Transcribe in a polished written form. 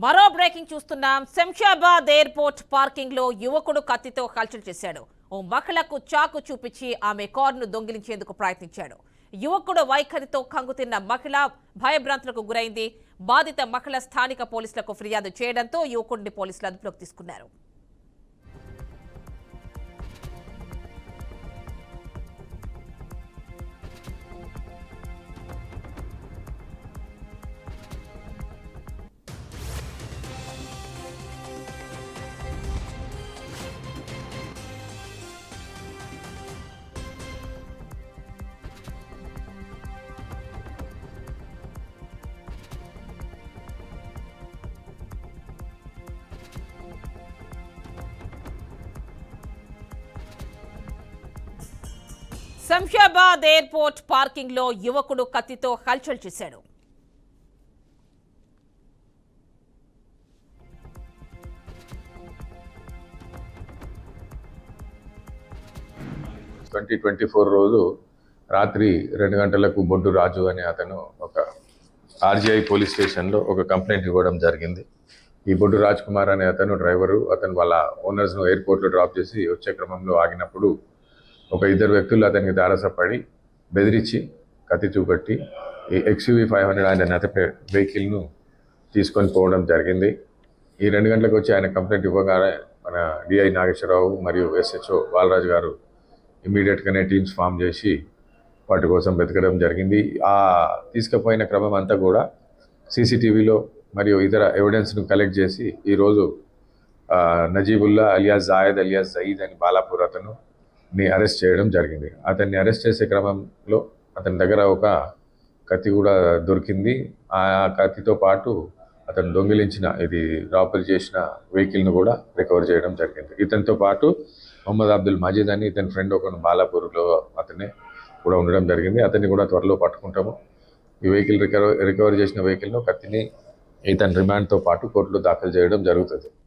మరో బ్రేకింగ్ చూస్తున్నాం. Shamshabad airport parking లో యువకుడు కత్తితో హల్చల్ చేశాడు. ఓ మహిళకు చాకు చూపించి ఆమె కారును దొంగిలించేందుకు ప్రయత్నించాడు. యువకుడు వైఖరితో కంగుతిన్న మహిళ భయభ్రాంతులకు గురైంది. బాధిత మహిళ స్థానిక పోలీసులకు ఫిర్యాదు చేయడంతో యువకుడిని పోలీసులు అదుపులోకి తీసుకున్నారు. శంషాబాద్ ఎయిర్పోర్ట్ పార్కింగ్ లో యువకుడు కత్తితో హల్చల్ చేశాడు. రోజు రాత్రి 2 గంటలకు బొడ్డు రాజు అనే అతను ఒక ఆర్జీఐ పోలీస్ స్టేషన్లో ఒక కంప్లైంట్ ఇవ్వడం జరిగింది. ఈ బొడ్డు రాజ్ కుమార్ అనే అతను డ్రైవరు. అతను వాళ్ళ ఓనర్స్ను ఎయిర్పోర్ట్లో డ్రాప్ చేసి వచ్చే క్రమంలో ఆగినప్పుడు ఒక 2 వ్యక్తులు అతనికి తారసపడి బెదిరించి కత్తి చూపెట్టి ఈ XUV 500 ఆయన నడిపే వెహికల్ను తీసుకొని పోవడం జరిగింది. ఈ 2 గంటలకు వచ్చి ఆయన కంప్లైంట్ ఇవ్వగానే మన డిఐ నాగేశ్వరరావు మరియు SHO బాలరాజు గారు ఇమీడియట్గానే టీమ్స్ ఫామ్ చేసి వాటి కోసం వెతకడం జరిగింది. ఆ తీసుకుపోయిన క్రమం అంతా కూడా CCTVలో మరియు ఇతర ఎవిడెన్స్ను కలెక్ట్ చేసి ఈరోజు నజీబుల్లా అలియాస్ జాయద్ అలియాస్ జయీద్ అని బాలాపూర్ అతన్ని అరెస్ట్ చేయడం జరిగింది. అతన్ని అరెస్ట్ చేసే క్రమంలో అతని దగ్గర ఒక కత్తి కూడా దొరికింది. ఆ కత్తితో పాటు అతను దొంగిలించిన ఇది రాబరీ చేసిన వెహికల్ను కూడా రికవర్ చేయడం జరిగింది. ఇతనితో పాటు మొహమ్మద్ అబ్దుల్ మజీద్ అని ఇతని ఫ్రెండ్ ఒకను బాలాపూర్లో అతనే కూడా ఉండడం జరిగింది. అతన్ని కూడా త్వరలో పట్టుకుంటాము. ఈ వెహికల్ రికవర్ చేసిన వెహికల్ను కత్తిని ఇతని రిమాండ్తో పాటు కోర్టులో దాఖలు చేయడం జరుగుతుంది.